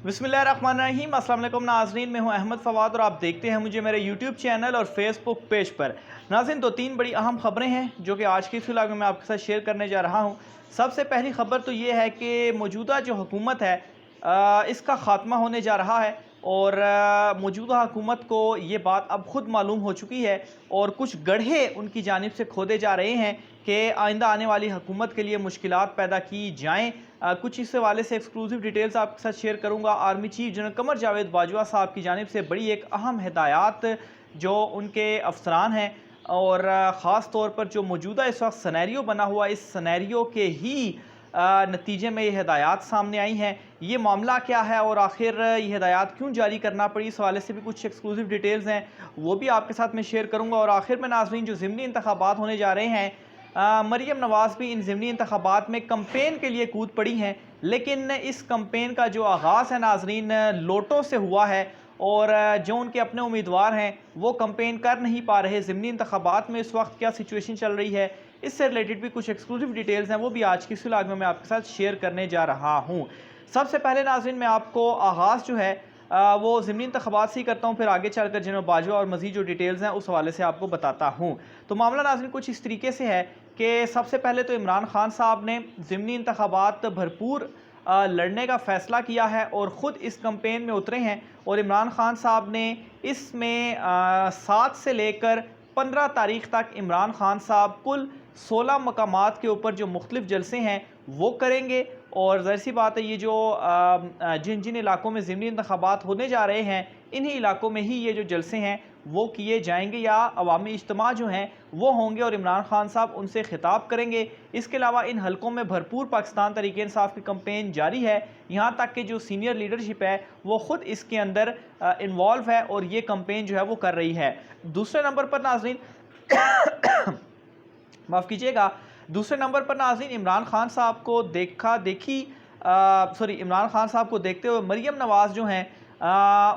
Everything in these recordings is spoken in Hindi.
बिस्मिल्लाहिर्रहमानिर्रहीम। अस्सलाम वालेकुम नाज़रीन, मैं हूं अहमद फ़वाद और आप देखते हैं मुझे मेरे यूट्यूब चैनल और फेसबुक पेज पर। नाज़रीन, तो तीन बड़ी अहम ख़बरें हैं जो कि आज की इस व्लॉग में मैं आपके साथ शेयर करने जा रहा हूं। सबसे पहली ख़बर तो ये है कि मौजूदा जो हुकूमत है इसका ख़ात्मा होने जा रहा है और मौजूदा हुकूमत को ये बात अब ख़ुद मालूम हो चुकी है और कुछ गड्ढे उनकी जानिब से खोदे जा रहे हैं कि आइंदा आने वाली हुकूमत के लिए मुश्किलात पैदा की जाएँ। कुछ इस हवाले से एक्सक्लूसिव डिटेल्स आपके साथ शेयर करूंगा। Army chief general Qamar Javed Bajwa साहब की जानिब से बड़ी एक अहम हिदायत जो उनके अफसरान हैं और ख़ास तौर पर जो मौजूदा इस वक्त सनेरियो बना हुआ, इस सनेरियो के ही नतीजे में ये हिदायत सामने आई हैं। ये मामला क्या है और आखिर ये हिदायत क्यों जारी करना पड़ी, इस हवाले से भी कुछ एक्सक्लूसिव डिटेल्स हैं, वो भी आपके साथ मैं शेयर करूँगा। और आखिर में नाज़रीन, जो ज़िमनी इंतखाबात होने जा रहे हैं, मरियम नवाज़ भी इन ज़िमनी इंतखाबात में कंपेन के लिए कूद पड़ी हैं, लेकिन इस कंपेन का जो आगाज़ है नाज़रीन लोटों से हुआ है और जो उनके अपने उम्मीदवार हैं वो कंपेन कर नहीं पा रहे। ज़िमनी इंतखाबात में इस वक्त क्या सिचुएशन चल रही है, इससे रिलेटेड भी कुछ एक्सक्लूसिव डिटेल्स हैं, वो भी आज की इस व्लॉग में मैं आपके साथ शेयर करने जा रहा हूँ। सबसे पहले नाज़रीन, मैं आपको आगाज़ जो है वो ज़िमनी इंतखाबात से ही करता हूँ, फिर आगे चलकर जनरल बाजवा और मज़ीद जो डिटेल्स हैं उस हवाले से आपको बताता हूँ। तो मामला नाज़रीन कुछ इस तरीके से है कि सबसे पहले तो इमरान खान साहब ने ज़िमनी इंतखाबात भरपूर लड़ने का फ़ैसला किया है और ख़ुद इस कंपेन में उतरे हैं। और इमरान खान साहब ने इसमें 7 से लेकर 15 तारीख़ तक इमरान खान साहब कुल 16 मकामात के ऊपर जो मुख्तलिफ़ जलसे हैं वो करेंगे। और ज़ाहिर सी बात है, ये जो जिन जिन इलाकों में ज़िमनी इंतखाबात होने जा रहे हैं, इन्हीं इलाकों में ही ये जो जलसे हैं वो किए जाएंगे या अवामी इज्तिमा जो हैं वो होंगे और इमरान खान साहब उनसे खिताब करेंगे। इसके अलावा इन हलकों में भरपूर पाकिस्तान तहरीक इंसाफ की कंपेन जारी है, यहाँ तक कि जो सीनियर लीडरशिप है वो ख़ुद इसके अंदर इन्वॉल्व है और ये कंपेन जो है वो कर रही है। दूसरे नंबर पर नाज़रीन माफ़ कीजिएगा, दूसरे नंबर पर नाज़रीन इमरान खान साहब को इमरान खान साहब को देखते हुए मरियम नवाज़ जो हैं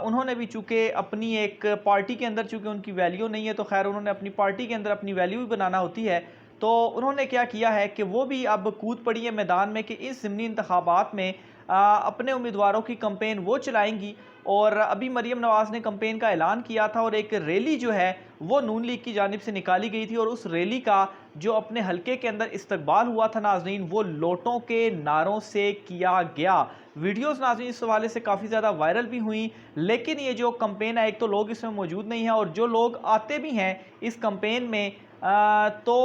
उन्होंने भी चूँकि अपनी एक पार्टी के अंदर चूँकि उनकी वैल्यू नहीं है, तो खैर उन्होंने अपनी पार्टी के अंदर अपनी वैल्यू भी बनाना होती है, तो उन्होंने क्या किया है कि वो भी अब कूद पड़ी है मैदान में कि इस ज़िमनी इंतखाबात में अपने उम्मीदवारों की कंपेन वो चलाएंगी। और अभी मरियम नवाज़ ने कंपेन का ऐलान किया था और एक रैली जो है वो नून लीग की जानिब से निकाली गई थी और उस रैली का जो अपने हलके के अंदर इस्तकबाल हुआ था नाज़रीन, वो लोटों के नारों से किया गया। वीडियोस नाज़रीन इस हवाले से काफ़ी ज़्यादा वायरल भी हुई, लेकिन ये जो कंपेन है, एक तो लोग इसमें मौजूद नहीं हैं और जो लोग आते भी हैं इस कंपेन में तो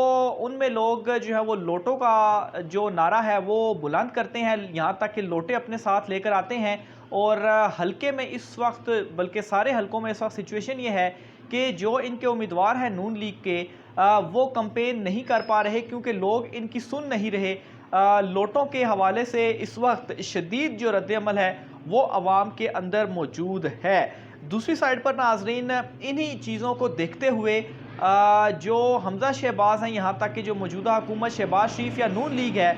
उनमें लोग जो है वो लोटों का जो नारा है वो बुलंद करते हैं, यहाँ तक कि लोटे अपने साथ लेकर आते हैं। और हलके में इस वक्त, बल्कि सारे हलकों में इस वक्त सिचुएशन ये है कि जो इनके उम्मीदवार हैं नून लीग के वो कंपेन नहीं कर पा रहे क्योंकि लोग इनकी सुन नहीं रहे। लोटों के हवाले से इस वक्त शदीद जो रद्द-ए-अमल है वो अवाम के अंदर मौजूद है। दूसरी साइड पर नाज़रीन इन्हीं चीज़ों को देखते हुए जो हमज़ा शहबाज हैं, यहाँ तक कि जो मौजूदा हुकूमत शहबाज शरीफ या नून लीग है,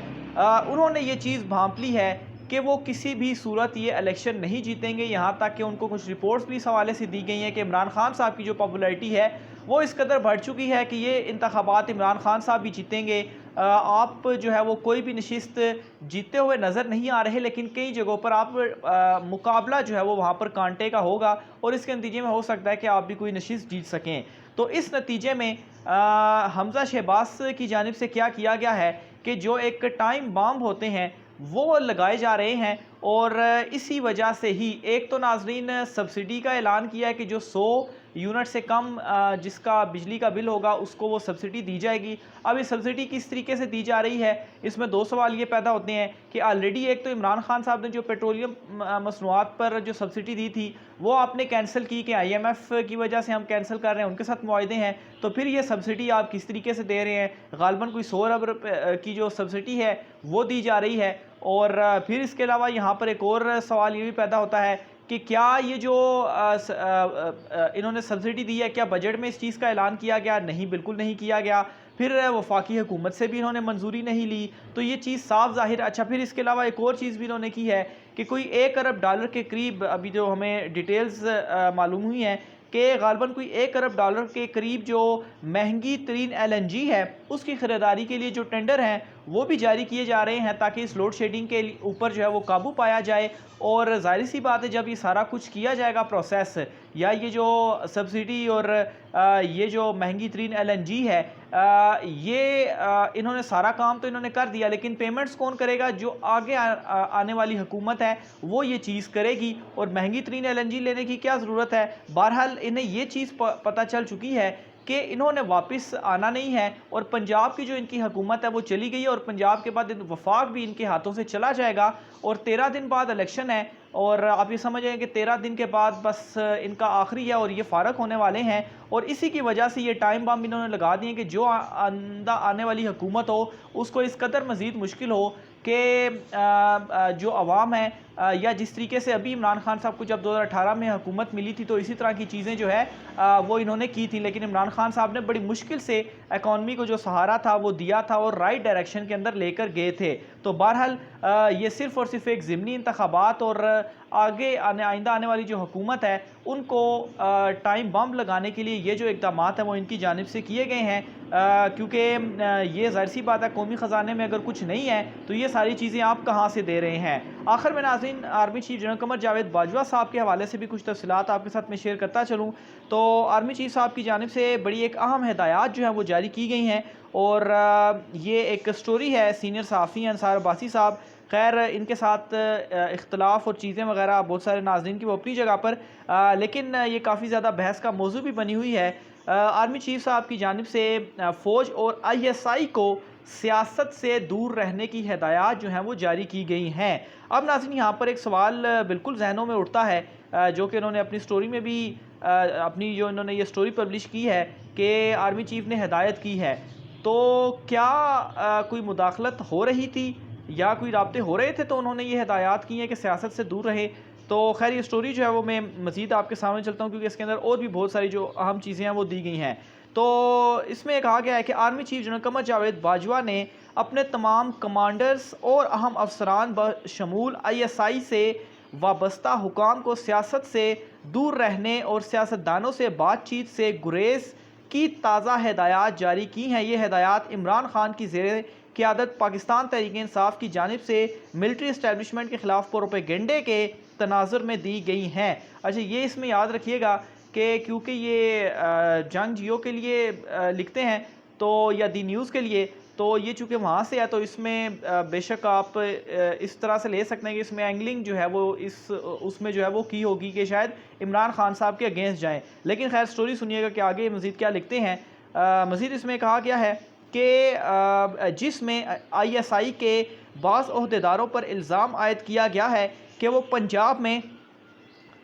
उन्होंने ये चीज़ भांप ली है कि वो किसी भी सूरत ये इलेक्शन नहीं जीतेंगे। यहाँ तक कि उनको कुछ रिपोर्ट्स भी इस हवाले से दी गई हैं कि इमरान खान साहब की जो पॉपुलैरिटी है वो इस कदर बढ़ चुकी है कि ये इंतखाबात इमरान खान साहब भी जीतेंगे। आप जो है वो कोई भी नशिस्त जीतते हुए नज़र नहीं आ रहे, लेकिन कई जगहों पर आप मुकाबला जो है वो वहाँ पर कांटे का होगा और इसके नतीजे में हो सकता है कि आप भी कोई नशिस्त जीत सकें। तो इस नतीजे में हमज़ा शहबाज की जानिब से क्या किया गया है कि जो एक टाइम बम होते हैं वो लगाए जा रहे हैं और इसी वजह से ही एक तो नाज़रीन सब्सिडी का ऐलान किया है कि जो 100 यूनिट से कम जिसका बिजली का बिल होगा उसको वो सब्सिडी दी जाएगी। अब ये सब्सिडी किस तरीके से दी जा रही है, इसमें दो सवाल ये पैदा होते हैं कि ऑलरेडी एक तो इमरान खान साहब ने जो पेट्रोलियम मसनूआत पर जो सब्सिडी दी थी वो आपने कैंसिल की कि IMF की वजह से हम कैंसिल कर रहे हैं, उनके साथ मुआहदे हैं, तो फिर ये सब्सिडी आप किस तरीके से दे रहे हैं। गालबन कोई 100 अरब की जो सब्सिडी है वो दी जा रही है। और फिर इसके अलावा यहाँ पर एक और सवाल ये भी पैदा होता है कि क्या ये जो इन्होंने सब्सिडी दी है, क्या बजट में इस चीज़ का ऐलान किया गया? नहीं, बिल्कुल नहीं किया गया। फिर वफाकी हुकूमत से भी इन्होंने मंजूरी नहीं ली, तो ये चीज़ साफ ज़ाहिर। अच्छा, फिर इसके अलावा एक और चीज़ भी इन्होंने की है कि कोई $1 अरब के करीब, अभी जो हमें डिटेल्स मालूम हुई हैं कि गालबन कोई $1 अरब के करीब जो महंगी तरीन LNG है उसकी ख़रीदारी के लिए जो टेंडर हैं वो भी जारी किए जा रहे हैं, ताकि इस लोड शेडिंग के ऊपर जो है वो काबू पाया जाए। और ज़ाहिर सी बात है, जब ये सारा कुछ किया जाएगा प्रोसेस, या ये जो सब्सिडी और ये जो महंगी तरीन LNG है, ये इन्होंने सारा काम तो इन्होंने कर दिया, लेकिन पेमेंट्स कौन करेगा? जो आगे आने वाली हुकूमत है वो ये चीज़ करेगी। और महंगी तरीन LNG लेने की क्या ज़रूरत है? बहरहाल इन्हें ये चीज़ पता चल चुकी है कि इन्होंने वापस आना नहीं है, और पंजाब की जो इनकी हुकूमत है वो चली गई है, और पंजाब के बाद वफाक भी इनके हाथों से चला जाएगा। और 13 दिन बाद इलेक्शन है, और आप ये समझें कि 13 दिन के बाद बस इनका आखिरी है और ये फारग होने वाले हैं। और इसी की वजह से ये टाइम बम इन्होंने लगा दिए कि जो आने वाली हुकूमत हो उसको इस कदर मज़ीद मुश्किल हो कि जो अवाम है, या जिस तरीके से अभी इमरान खान साहब को जब 2018 में हुकूमत मिली थी तो इसी तरह की चीज़ें जो है वो इन्होंने की थी, लेकिन इमरान खान साहब ने बड़ी मुश्किल से इकॉनमी को जो सहारा था वो दिया था और राइट डायरेक्शन के अंदर लेकर गए थे। तो बहरहाल ये सिर्फ़ और सिर्फ एक ज़िमनी इंतखाबात और आगे आइंदा आने वाली जो हुकूमत है उनको टाइम बम लगाने के लिए ये जो इक़दाम है वो इनकी जानिब से किए गए हैं, क्योंकि ये ज़ाहिर सी बात है, कौमी ख़जाने में अगर कुछ नहीं है तो ये सारी चीज़ें आप कहाँ से दे रहे हैं। आखिर में नाज़रीन, army chief general Qamar Javed Bajwa साहब के हवाले से भी कुछ तफसीलात आपके साथ में शेयर करता चलूँ तो आर्मी चीफ साहब की जानिब से बड़ी एक अहम हिदायत जो है वो जारी की गई हैं, और ये एक स्टोरी है सीनियर सहाफ़ी अंसार अब्बासी साहब। खैर, इनके साथ इख्तलाफ और चीज़ें वगैरह बहुत सारे नाज़रीन की वो अपनी जगह पर, लेकिन ये काफ़ी ज़्यादा बहस का मौजू भी बनी हुई है। आर्मी चीफ साहब की जानिब से फ़ौज और ISI को सियासत से दूर रहने की हिदायत जो हैं वो जारी की गई हैं। अब नाज़रीन, यहाँ पर एक सवाल बिल्कुल जहनों में उठता है, जो कि इन्होंने अपनी स्टोरी में भी अपनी जो इन्होंने ये स्टोरी पब्लिश की है कि आर्मी चीफ ने हिदायत की है, तो क्या कोई मुदाखलत हो रही थी या कोई राब्ते हो रहे थे तो उन्होंने ये हिदायत की हैं कि सियासत से दूर रहे? तो खैर, ये स्टोरी जो है वो मैं मज़ीद आपके सामने चलता हूँ, क्योंकि इसके अंदर और भी बहुत सारी जो अहम चीज़ें हैं वो दी गई हैं। तो इसमें कहा गया है कि army chief general Qamar Javed Bajwa ने अपने तमाम कमांडर्स और अहम अफसरान बशमूल ISI से वाबस्ता हुकाम को सियासत से दूर रहने और सियासतदानों से बातचीत से गुरेज की ताज़ा हिदायत जारी की हैं। ये हिदायत इमरान खान की ज़ेरे क़यादत पाकिस्तान तहरीक इंसाफ की जानिब से मिलिट्री इस्टेब्लिशमेंट के ख़िलाफ़ प्रोपेगेंडे के तनाजुर में दी गई हैं। अच्छा, ये इसमें याद रखिएगा कि क्योंकि ये जंग जियो के लिए लिखते हैं तो, या दी न्यूज़ के लिए, तो ये चूँकि वहाँ से है तो इसमें बेशक आप इस तरह से ले सकते हैं कि इसमें एंगलिंग जो है वो उसमें जो है वो की होगी कि शायद इमरान खान साहब के अगेंस्ट जाएं। लेकिन खैर, स्टोरी सुनिएगा कि आगे मज़ीद क्या लिखते हैं। मज़ीद इसमें कहा गया है कि जिसमें ISI के बाज़ ओहदेदारों पर इल्ज़ाम आयद किया गया है कि वो पंजाब में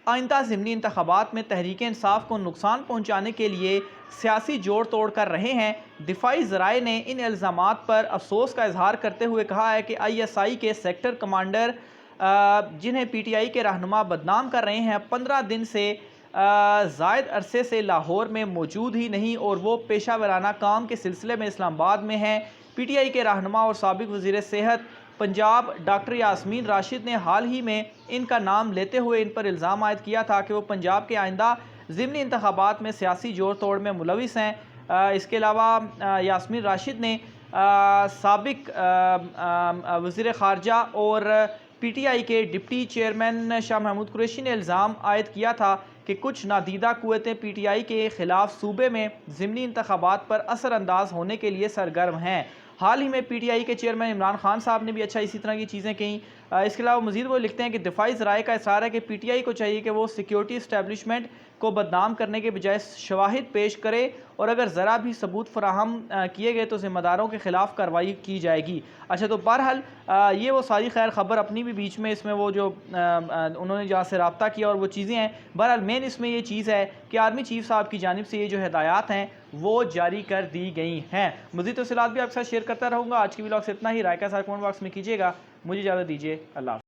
आइंदा ज़िमनी इंतखाबात में तहरीक इंसाफ को नुकसान पहुँचाने के लिए सियासी जोड़ तोड़ कर रहे हैं। दिफाई ज़राए ने इन इल्ज़ामात पर अफसोस का इजहार करते हुए कहा है कि ISI के सेक्टर कमांडर, जिन्हें PTI के रहनुमा बदनाम कर रहे हैं, 15 दिन से ज़ायद अरसे से लाहौर में मौजूद ही नहीं और वो पेशा वराना काम के सिलसिले में इस्लामाबाद में हैं। PTI के रहनुमा और साबिक़ वज़ीर सेहत पंजाब डॉक्टर यास्मीन राशिद ने हाल ही में इनका नाम लेते हुए इन पर इल्ज़ाम आयद किया था कि वो पंजाब के आइंदा ज़िमनी इंतखाबात में सियासी जोड़ तोड़ में मुलविस हैं। इसके अलावा यास्मीन राशिद ने साबिक़ वज़ीर ख़ारजा और PTI के डिप्टी चेयरमैन शाह महमूद कुरैशी ने इल्ज़ाम आयद किया था कि कुछ नादीदा क़ुव्वतें PTI के ख़िलाफ़ सूबे में ज़िमनी इंतखाबात पर असरअंदाज होने के लिए सरगर्म हैं। हाल ही में PTI के चेयरमैन इमरान खान साहब ने भी इसी तरह की चीज़ें कहीं। इसके अलावा मज़ीद वो लिखते हैं कि दिफाई ज़राए का इसरार है कि PTI को चाहिए कि वो सिक्योरिटी इस्टेब्लिशमेंट को बदनाम करने के बजाय शवाहिद पेश करे और अगर ज़रा भी सबूत फराहम किए गए तो ज़िम्मेदारों के ख़िलाफ़ कार्रवाई की जाएगी। अच्छा, तो बहरहाल ये वो सारी खैर ख़बर अपनी भी बीच में इसमें वो जो उन्होंने जहाँ से रब्ता किया और वो चीज़ें हैं। बहरहाल मेन इसमें ये चीज़ है कि आर्मी चीफ साहब की जानिब से ये जो हिदायत हैं वो जारी कर दी गई हैं। मज़ीद तफ़सीलात भी आपके साथ शेयर करता रहूँगा। आज की व्लॉग से इतना ही। राय का साथ कमेंट बॉक्स में कीजिएगा। मुझे इजाज़त दीजिए। अल्लाह।